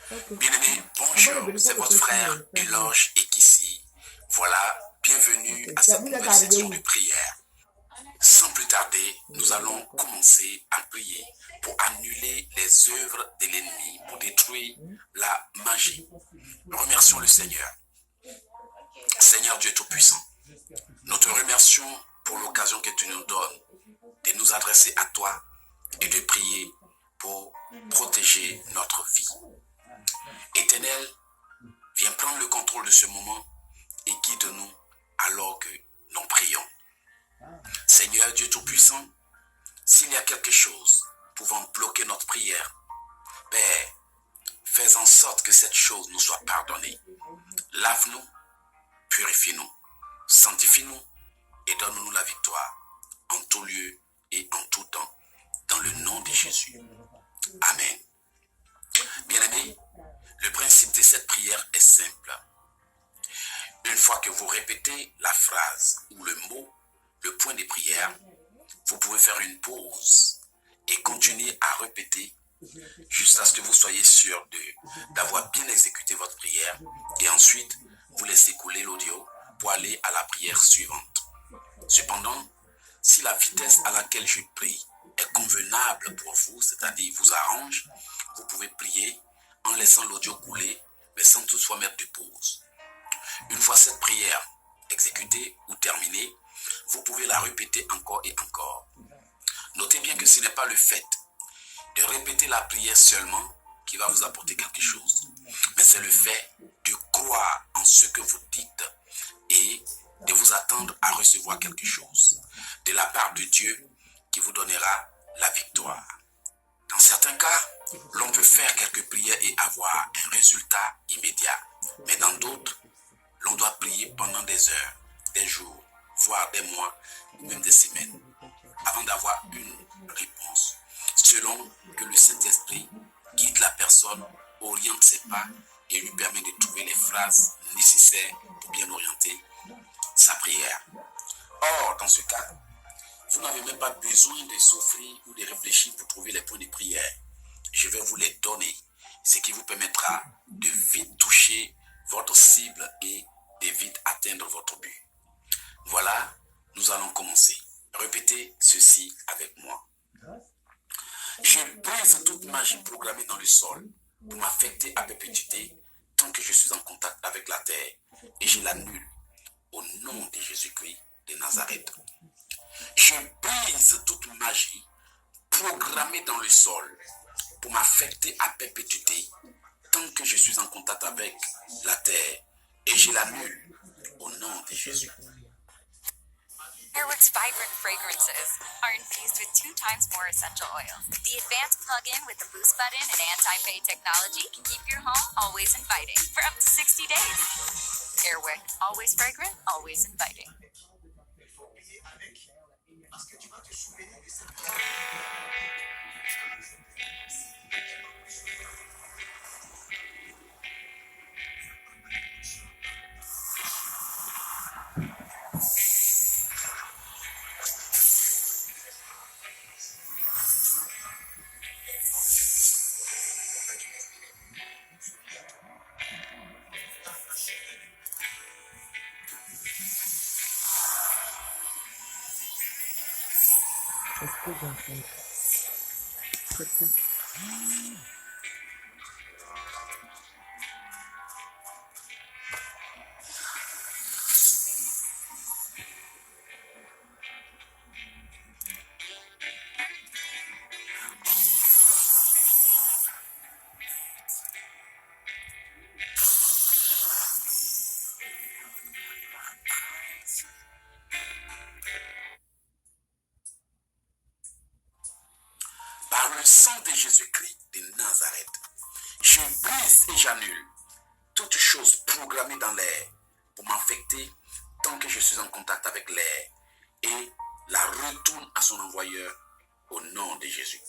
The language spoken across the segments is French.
Bien-aimés, bonjour, c'est votre frère Eloge Ekissi. Voilà, bienvenue à cette nouvelle section de prière. Sans plus tarder, nous allons commencer à prier pour annuler les œuvres de l'ennemi, pour détruire la magie. Remercions le Seigneur. Seigneur Dieu Tout-Puissant, nous te remercions pour l'occasion que tu nous donnes de nous adresser à toi et de prier pour protéger notre vie. Éternel, viens prendre le contrôle de ce moment et guide-nous alors que nous prions. Seigneur Dieu Tout-Puissant, s'il y a quelque chose pouvant bloquer notre prière, Père, fais en sorte que cette chose nous soit pardonnée. Lave-nous, purifie-nous, sanctifie-nous et donne-nous la victoire en tout lieu et en tout temps, dans le nom de Jésus. Amen. Bien-aimés, le principe de cette prière est simple. Une fois que vous répétez la phrase ou le mot, le point de prière, vous pouvez faire une pause et continuer à répéter jusqu'à ce que vous soyez sûr d'avoir bien exécuté votre prière et ensuite vous laissez couler l'audio pour aller à la prière suivante. Cependant, si la vitesse à laquelle je prie est convenable pour vous, c'est-à-dire vous arrange, vous pouvez prier en laissant l'audio couler, mais sans toutefois mettre de pause. Une fois cette prière exécutée ou terminée, vous pouvez la répéter encore et encore. Notez bien que ce n'est pas le fait de répéter la prière seulement qui va vous apporter quelque chose, mais c'est le fait de croire en ce que vous dites et de vous attendre à recevoir quelque chose de la part de Dieu qui vous donnera la victoire. Dans certains cas, l'on peut faire quelques prières et avoir un résultat immédiat, mais dans d'autres, l'on doit prier pendant des heures, des jours, voire des mois ou même des semaines avant d'avoir une réponse, selon que le Saint-Esprit guide la personne, oriente ses pas et lui permet de trouver les phrases nécessaires pour bien orienter sa prière. Or, dans ce cas, vous n'avez même pas besoin de souffrir ou de réfléchir pour trouver les points de prière. Je vais vous les donner, ce qui vous permettra de vite toucher votre cible et de vite atteindre votre but. Voilà, nous allons commencer. Répétez ceci avec moi. Je brise toute magie programmée dans le sol pour m'affecter à perpétuité tant que je suis en contact avec la terre et je l'annule au nom de Jésus-Christ de Nazareth. Je brise toute magie programmée dans le sol pour m'affecter à perpétuité tant que je suis en contact avec la terre et je l'annule au nom de Jésus. Airwick's vibrant fragrances are infused with 2 times more essential oils. The advanced plug-in with the boost button and anti-fade technology can keep your home always inviting for up to 60 days. Airwick, always fragrant, always inviting. Par le sang de Jésus-Christ de Nazareth, je brise et j'annule toute chose programmée dans l'air pour m'infecter tant que je suis en contact avec l'air et la retourne à son envoyeur au nom de Jésus.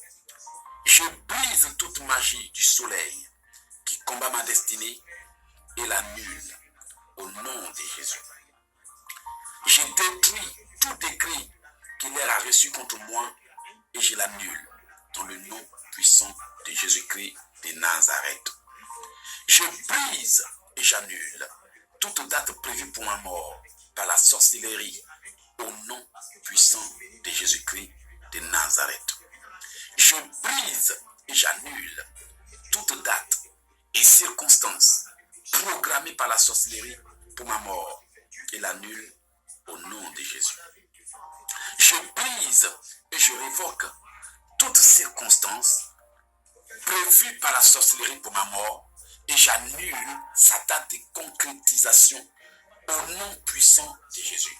Je brise toute magie du soleil qui combat ma destinée et l'annule au nom de Jésus. Je détruis tout décret que l'air a reçu contre moi et je l'annule dans le nom puissant de Jésus-Christ de Nazareth. Je brise et j'annule toute date prévue pour ma mort par la sorcellerie au nom puissant de Jésus-Christ de Nazareth. Je brise et j'annule toute date et circonstance programmée par la sorcellerie pour ma mort et l'annule au nom de Jésus. Je brise et je révoque toute circonstance prévue par la sorcellerie pour ma mort et j'annule sa date de concrétisation au nom puissant de Jésus.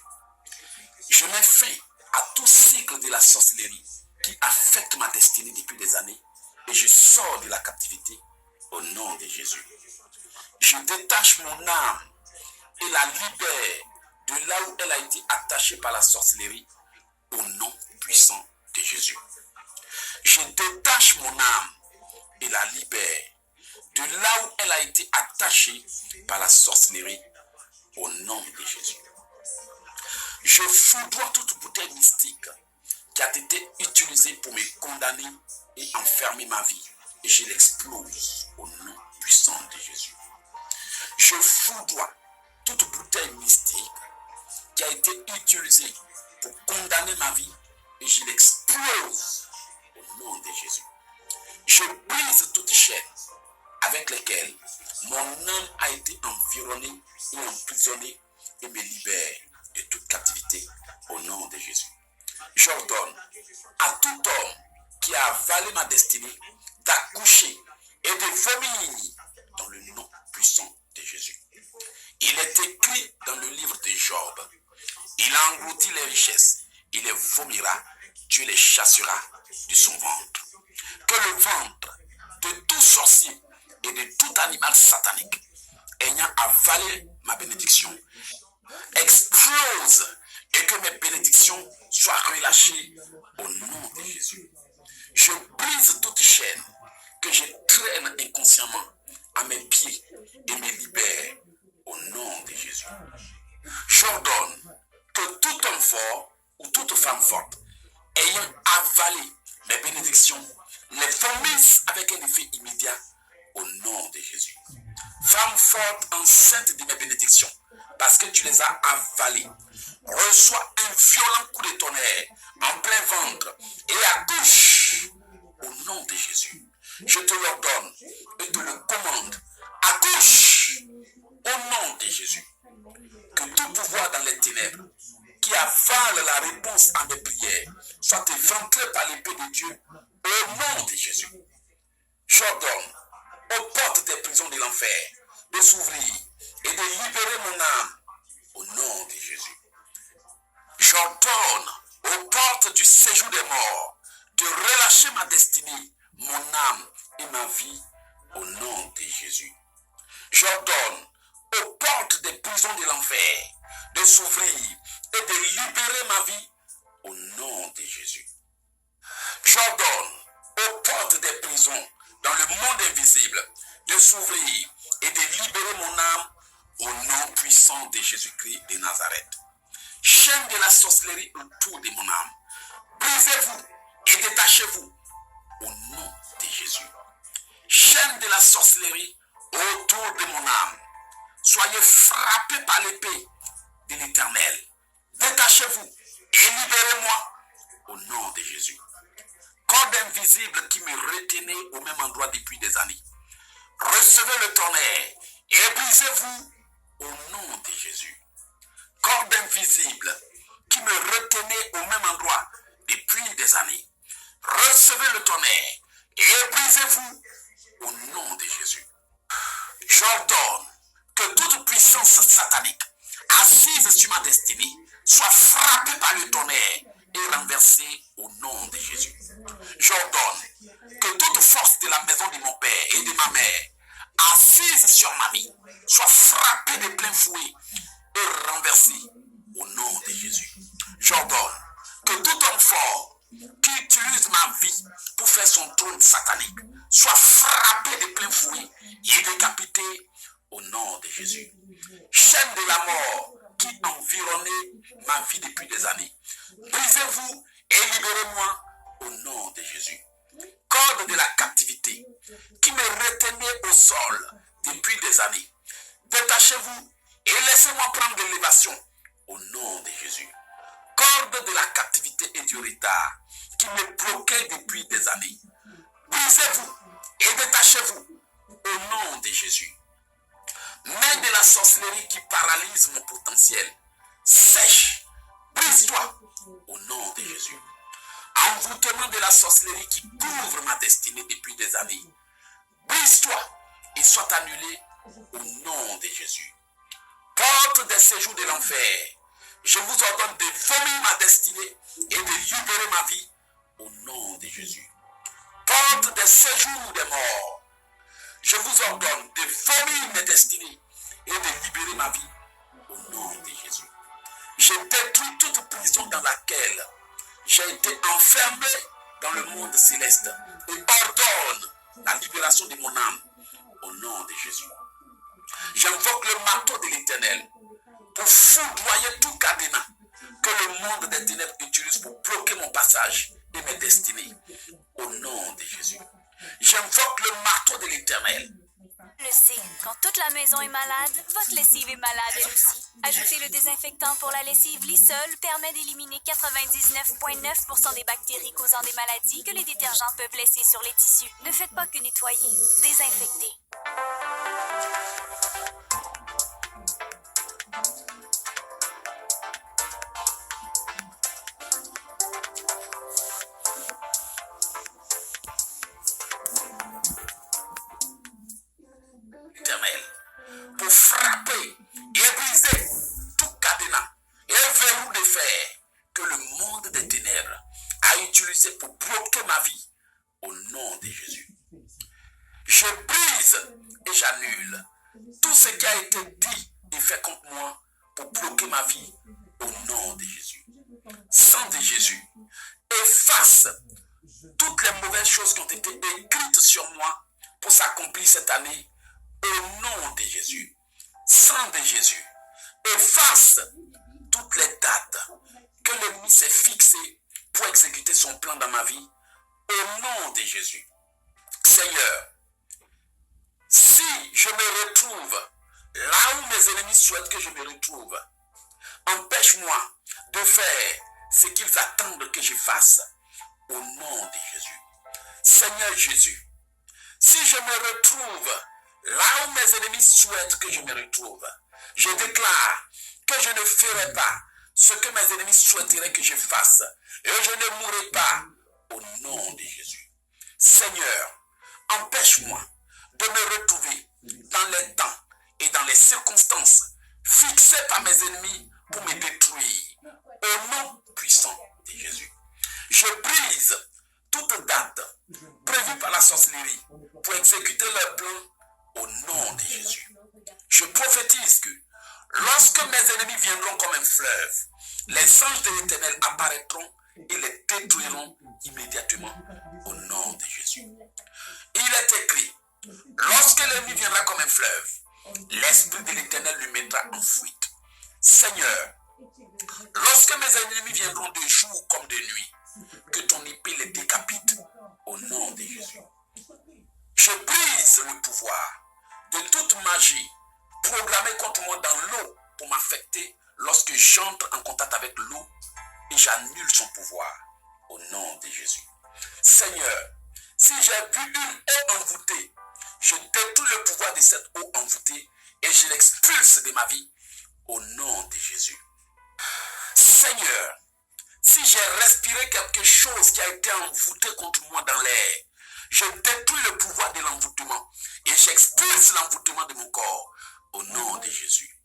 Je mets fin à tout cycle de la sorcellerie qui affecte ma destinée depuis des années et je sors de la captivité au nom de Jésus. Je détache mon âme et la libère de là où elle a été attachée par la sorcellerie au nom puissant de Jésus. Je détache mon âme et la libère de là où elle a été attachée par la sorcellerie au nom de Jésus. Je foudroie toute bouteille mystique qui a été utilisée pour me condamner et enfermer ma vie et je l'explose au nom puissant de Jésus. Je foudroie toute bouteille mystique qui a été utilisée pour condamner ma vie et je l'explose au nom de Jésus. Je brise toute chaîne avec lesquelles mon âme a été environnée et emprisonnée et me libère de toute captivité au nom de Jésus. J'ordonne à tout homme qui a avalé ma destinée d'accoucher et de vomir dans le nom puissant de Jésus. Il est écrit dans le livre de Job, il a englouti les richesses, il les vomira, Dieu les chassera de son ventre. Que le ventre de tout sorcier et de tout animal satanique ayant avalé ma bénédiction explose et que mes bénédictions soient relâchées au nom de Jésus. Je brise toute chaîne que je traîne inconsciemment à mes pieds et me libère au nom de Jésus. J'ordonne que tout homme fort ou toute femme forte ayant avalé mes bénédictions les vomisse avec un effet immédiat au nom de Jésus. Femme forte enceinte de mes bénédictions, parce que tu les as avalées, reçois un violent coup de tonnerre en plein ventre et accouche au nom de Jésus. Je te l'ordonne et te le commande. Accouche au nom de Jésus. Que tout pouvoir dans les ténèbres qui avale la réponse à mes prières soit éventré par l'épée de Dieu au nom de Jésus. J'ordonne aux portes des prisons de l'enfer de s'ouvrir et de libérer mon âme au nom de Jésus. J'ordonne aux portes du séjour des morts de relâcher ma destinée, mon âme et ma vie au nom de Jésus. J'ordonne aux portes des prisons de l'enfer de s'ouvrir et de libérer ma vie au nom de Jésus. J'ordonne aux portes des prisons dans le monde invisible de s'ouvrir et de libérer mon âme au nom puissant de Jésus-Christ de Nazareth. Chaîne de la sorcellerie autour de mon âme, brisez-vous et détachez-vous au nom de Jésus. Chaîne de la sorcellerie autour de mon âme, soyez frappés par l'épée de l'Éternel. Détachez-vous et libérez-moi au nom de Jésus. Corde invisible qui me retenait au même endroit depuis des années, recevez le tonnerre et brisez-vous au nom de Jésus. Corde invisible qui me retenait au même endroit depuis des années, recevez le tonnerre et brisez-vous au nom de Jésus. J'ordonne que toute puissance satanique assise sur ma destinée soit frappée par le tonnerre et renversée au nom de Jésus. J'ordonne que toute force de la maison de mon père et de ma mère assise sur ma vie soit frappée de plein fouet et renversée au nom de Jésus. J'ordonne que tout homme fort qui utilise ma vie pour faire son trône satanique soit frappé de plein fouet et décapité au nom de Jésus. Chaîne de la mort qui environnait ma vie depuis des années, brisez-vous et libérez-moi au nom de Jésus. Corde de la captivité qui me retenait au sol depuis des années. Détachez-vous et laissez-moi prendre l'élévation au nom de Jésus. Corde de la captivité et du retard qui me bloquait depuis des années. Brisez-vous et détachez-vous au nom de Jésus. Main de la sorcellerie qui paralyse mon potentiel. Sèche, brise-toi au nom de Jésus. Envoûtement de la sorcellerie qui couvre ma destinée depuis des années. Brise-toi et sois annulé au nom de Jésus. Porte des séjours de l'enfer, je vous ordonne de vomir ma destinée et de libérer ma vie au nom de Jésus. Porte des séjours des morts, je vous ordonne de vomir mes destinées et de libérer ma vie au nom de Jésus. Je détruis toute prison dans laquelle j'ai été enfermé dans le monde céleste et ordonne la libération de mon âme au nom de Jésus. J'invoque le marteau de l'Éternel pour foudroyer tout cadenas que le monde des ténèbres utilise pour bloquer mon passage et mes destinées au nom de Jésus. J'invoque le marteau de l'Éternel. Le C. Quand toute la maison est malade, votre lessive est malade elle aussi. Ajouter le désinfectant pour la lessive Lysol permet d'éliminer 99,9% des bactéries causant des maladies que les détergents peuvent laisser sur les tissus. Ne faites pas que nettoyer, désinfectez. Pour frapper et briser tout cadenas et verrou de fer que le monde des ténèbres a utilisé pour bloquer ma vie au nom de Jésus. Je brise et j'annule tout ce qui a été dit et fait contre moi pour bloquer ma vie au nom de Jésus. Sang de Jésus, efface toutes les mauvaises choses qui ont été écrites sur moi pour s'accomplir cette année au nom de Jésus. Sang de Jésus, efface toutes les dates que l'ennemi s'est fixées pour exécuter son plan dans ma vie au nom de Jésus. Seigneur, si je me retrouve là où mes ennemis souhaitent que je me retrouve, empêche-moi de faire ce qu'ils attendent que je fasse au nom de Jésus. Seigneur Jésus, si je me retrouve là où mes ennemis souhaitent que je me retrouve, je déclare que je ne ferai pas ce que mes ennemis souhaiteraient que je fasse et je ne mourrai pas au nom de Jésus. Seigneur, empêche-moi de me retrouver dans les temps et dans les circonstances fixées par mes ennemis pour me détruire au nom puissant de Jésus. Je brise toute date prévue par la sorcellerie pour exécuter leur plan au nom de Jésus. Je prophétise que lorsque mes ennemis viendront comme un fleuve, les anges de l'Éternel apparaîtront et les détruiront immédiatement au nom de Jésus. Il est écrit, lorsque l'ennemi viendra comme un fleuve, l'Esprit de l'Éternel le mettra en fuite. Seigneur, lorsque mes ennemis viendront de jour comme de nuit, que ton épée les décapite au nom de Jésus. Je brise le pouvoir de toute magie programmée contre moi dans l'eau pour m'affecter lorsque j'entre en contact avec l'eau et j'annule son pouvoir au nom de Jésus. Seigneur, si j'ai vu une eau envoûtée, je détruis le pouvoir de cette eau envoûtée et je l'expulse de ma vie au nom de Jésus. Seigneur, si j'ai respiré quelque chose qui a été envoûté contre moi dans l'air, je détruis le pouvoir de l'envoûtement et j'expulse l'envoûtement de mon corps au nom de Jésus.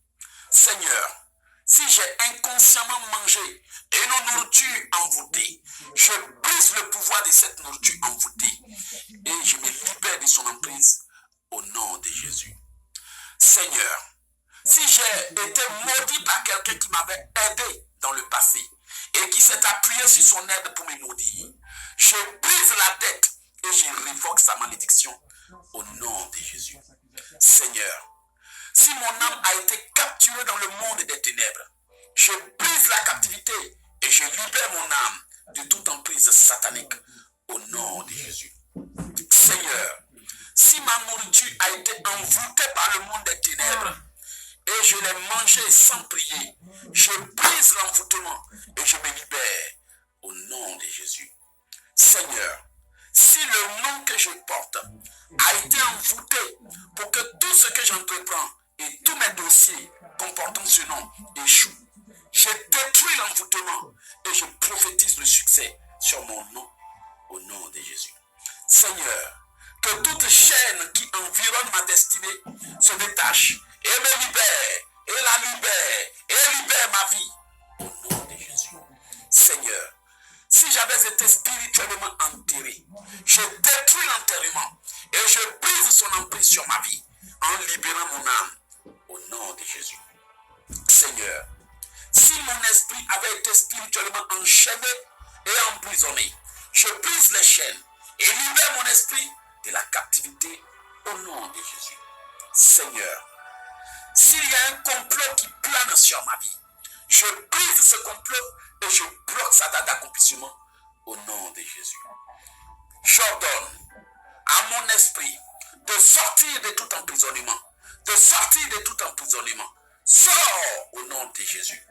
Seigneur, si j'ai inconsciemment mangé une nourriture envoûtée, je brise le pouvoir de cette nourriture envoûtée et je me libère de son emprise au nom de Jésus. Seigneur, si j'ai été maudit par quelqu'un qui m'avait aidé dans le passé et qui s'est appuyé sur son aide pour me maudire, je brise la dette et je révoque sa malédiction au nom de Jésus. Seigneur, si mon âme a été capturée dans le monde des ténèbres, je brise la captivité et je libère mon âme de toute emprise satanique au nom de Jésus. Seigneur, si ma ma nourriture a été envoûtée par le monde des ténèbres et je l'ai mangée sans prier, je brise l'envoûtement et je me libère au nom de Jésus. Seigneur, si le nom que je porte a été envoûté pour que tout ce que j'entreprends et tous mes dossiers comportant ce nom échouent, je détruis l'envoûtement et je prophétise le succès sur mon nom au nom de Jésus. Seigneur, que toute chaîne qui environne ma destinée se détache et me libère, et la libère, et libère ma vie au nom de Jésus. Seigneur, si j'avais été spirituellement enterré, je détruis l'enterrement et je brise son emprise sur ma vie en libérant mon âme au nom de Jésus. Seigneur, si mon esprit avait été spirituellement enchaîné et emprisonné, je brise les chaînes et libère mon esprit de la captivité au nom de Jésus. Seigneur, s'il y a un complot qui plane sur ma vie, je brise ce complot et je bloque sa date d'accomplissement au nom de Jésus. J'ordonne à mon esprit de sortir de tout emprisonnement, de sortir de tout emprisonnement. Sors au nom de Jésus.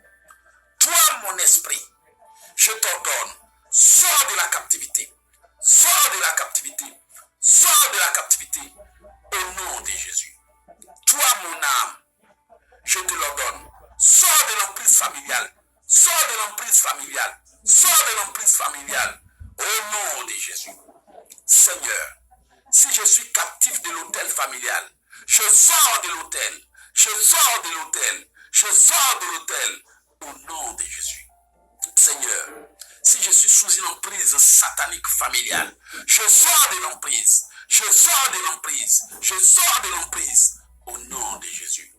Toi, mon esprit, je t'ordonne, sors de la captivité, sors de la captivité, sors de la captivité au nom de Jésus. Toi, mon âme, je te l'ordonne, sors de l'emprise familiale, sors de l'emprise familiale, sors de l'emprise familiale au nom de Jésus. Seigneur, si je suis captif de l'autel familial, je sors de l'autel, je sors de l'autel, je sors de l'autel au nom de Jésus. Seigneur, si je suis sous une emprise satanique familiale, je sors de l'emprise, je sors de l'emprise, je sors de l'emprise au nom de Jésus.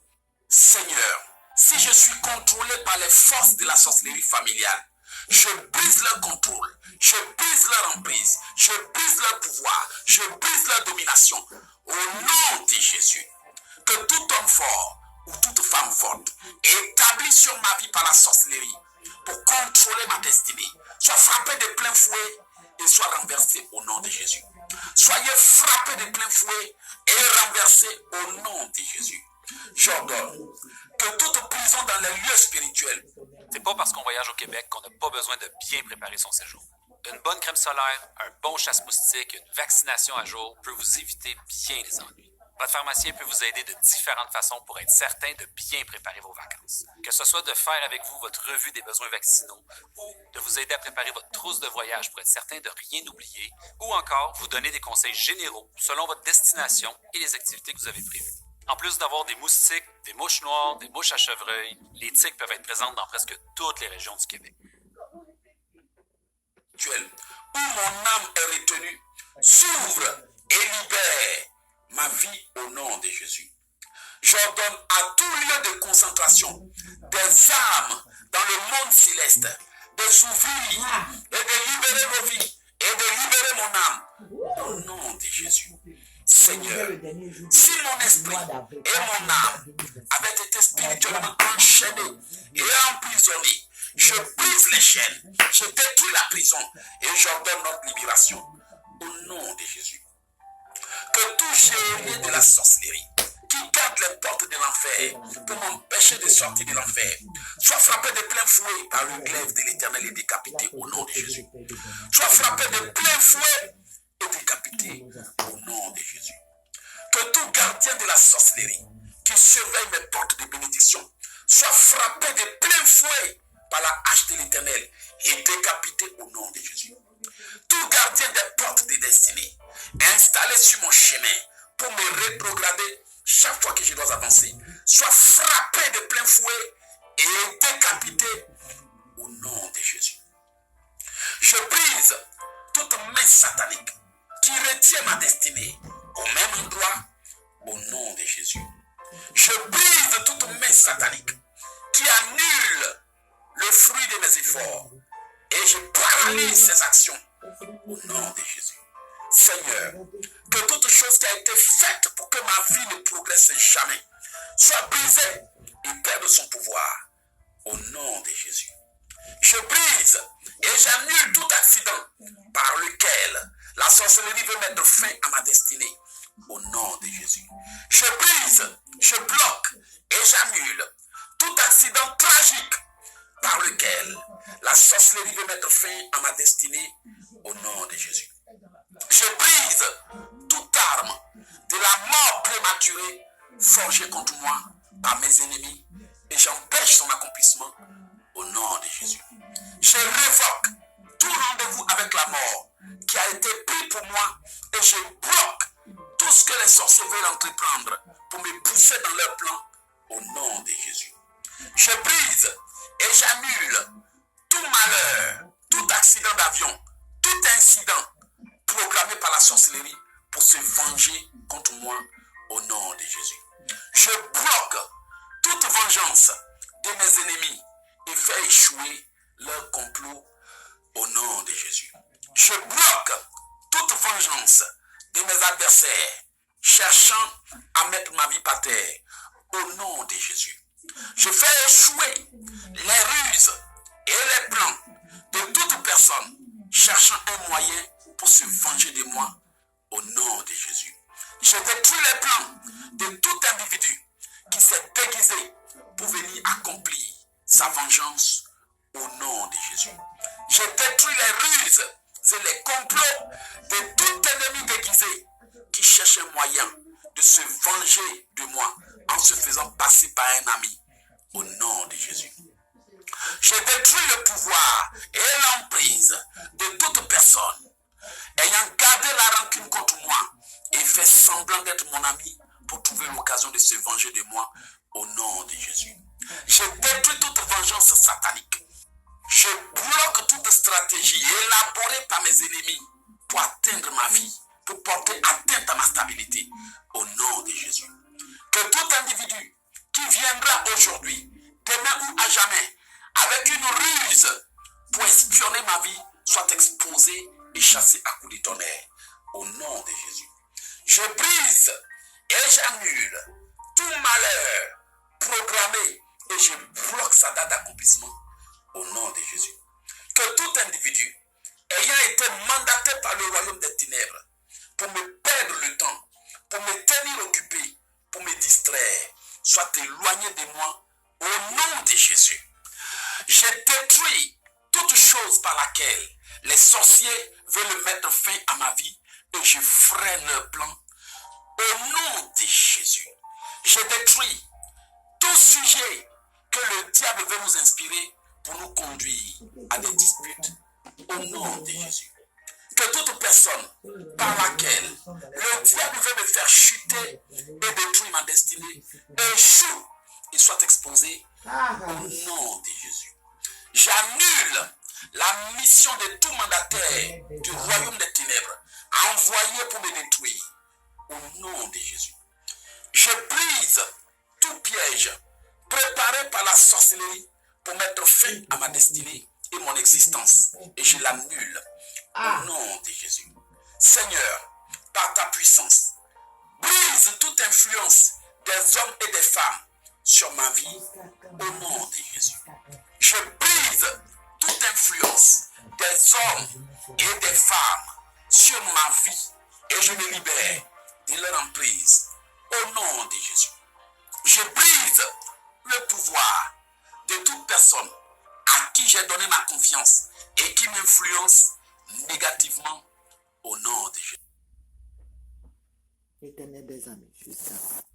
Seigneur, si je suis contrôlé par les forces de la sorcellerie familiale, je brise leur contrôle, je brise leur emprise, je brise leur pouvoir, je brise leur domination au nom de Jésus. Que tout homme fort ou toute femme forte établie sur ma vie par la sorcellerie pour contrôler ma destinée soit frappé de plein fouet et soit renversé au nom de Jésus. Soyez frappés de plein fouet et renversés au nom de Jésus. J'ordonne que toute prison dans les lieux spirituels. C'est pas parce qu'on voyage au Québec qu'on n'a pas besoin de bien préparer son séjour. Une bonne crème solaire, un bon chasse-moustique, une vaccination à jour peut vous éviter bien les ennuis. Votre pharmacien peut vous aider de différentes façons pour être certain de bien préparer vos vacances. Que ce soit de faire avec vous votre revue des besoins vaccinaux ou de vous aider à préparer votre trousse de voyage pour être certain de rien oublier ou encore vous donner des conseils généraux selon votre destination et les activités que vous avez prévues. En plus d'avoir des moustiques, des mouches noires, des mouches à chevreuil, les tiques peuvent être présentes dans presque toutes les régions du Québec. Où mon âme est retenue, s'ouvre et libère ma vie au nom de Jésus. J'ordonne à tout lieu de concentration des âmes dans le monde céleste de s'ouvrir et de libérer vos vies et de libérer mon âme au nom de Jésus. Seigneur, si mon esprit et mon âme avaient été spirituellement enchaînés et emprisonnés, je brise les chaînes, je détruis la prison et j'ordonne notre libération au nom de Jésus. Que tout geôlier de la sorcellerie qui garde les portes de l'enfer pour m'empêcher de sortir de l'enfer soit frappé de plein fouet par le glaive de l'Éternel et décapité au nom de Jésus. Soit frappé de plein fouet et décapité au nom de Jésus. Que tout gardien de la sorcellerie qui surveille mes portes de bénédiction soit frappé de plein fouet par la hache de l'Éternel et décapité au nom de Jésus. Tout gardien des portes de destinée installé sur mon chemin pour me rétrograder chaque fois que je dois avancer soit frappé de plein fouet et décapité au nom de Jésus. Je brise toute main satanique qui retient ma destinée au même endroit au nom de Jésus. Je brise toute main satanique qui annule le fruit de mes efforts et je paralyse ses actions au nom de Jésus. Seigneur, que toute chose qui a été faite pour que ma vie ne progresse jamais soit brisée et perde son pouvoir au nom de Jésus. Je brise et j'annule tout accident par lequel la sorcellerie veut mettre fin à ma destinée au nom de Jésus. Je brise, je bloque et j'annule tout accident tragique par lequel la sorcellerie veut mettre fin à ma destinée au nom de Jésus. Je brise toute arme de la mort prématurée forgée contre moi par mes ennemis et j'empêche son accomplissement au nom de Jésus. Je révoque tout rendez-vous avec la mort qui a été pris pour moi et je bloque tout ce que les sorciers veulent entreprendre pour me pousser dans leur plan au nom de Jésus. Je brise et j'annule tout malheur, tout accident d'avion, tout incident programmé par la sorcellerie pour se venger contre moi au nom de Jésus. Je bloque toute vengeance de mes ennemis et fais échouer leur complot au nom de Jésus. Je bloque toute vengeance de mes adversaires cherchant à mettre ma vie par terre au nom de Jésus. Je fais échouer les ruses et les plans de toute personne cherchant un moyen pour se venger de moi au nom de Jésus. Je détruis les plans de tout individu qui s'est déguisé pour venir accomplir sa vengeance au nom de Jésus. Je détruis les ruses et les complots de tout ennemi déguisé qui cherche un moyen de se venger de moi en se faisant passer par un ami au nom de Jésus. Je détruis le pouvoir et l'emprise de toute personne ayant gardé la rancune contre moi et fait semblant d'être mon ami pour trouver l'occasion de se venger de moi au nom de Jésus. Je détruis toute vengeance satanique. Je bloque toute stratégie élaborée par mes ennemis pour atteindre ma vie, pour porter atteinte à ma stabilité au nom de Jésus. Que tout individu qui viendra aujourd'hui, demain ou à jamais, avec une ruse pour espionner ma vie, soit exposé et chassé à coups de tonnerre au nom de Jésus. Je brise et j'annule tout malheur programmé et je bloque sa date d'accomplissement au nom de Jésus. Que tout individu ayant été mandaté par le royaume des ténèbres pour me perdre le temps, pour me tenir occupé, pour me distraire, soit éloigné de moi au nom de Jésus. Je détruis toute chose par laquelle les sorciers veulent mettre fin à ma vie et je freine leur plan au nom de Jésus. Je détruis tout sujet que le diable veut nous inspirer pour nous conduire à des disputes au nom de Jésus. Que toute personne par laquelle le diable veut me faire chuter et détruire ma destinée échoue et soit exposé au nom de Jésus. J'annule la mission de tout mandataire du royaume des ténèbres envoyé pour me détruire au nom de Jésus. Je brise tout piège préparé par la sorcellerie pour mettre fin à ma destinée et mon existence et je l'annule au nom de Jésus. Seigneur, par ta puissance, brise toute influence des hommes et des femmes sur ma vie au nom de Jésus. Je brise toute influence des hommes et des femmes sur ma vie et je me libère de leur emprise au nom de Jésus. Je brise le pouvoir de toute personne à qui j'ai donné ma confiance et qui m'influence négativement au nom de Jésus. Éternel des amis, juste avant.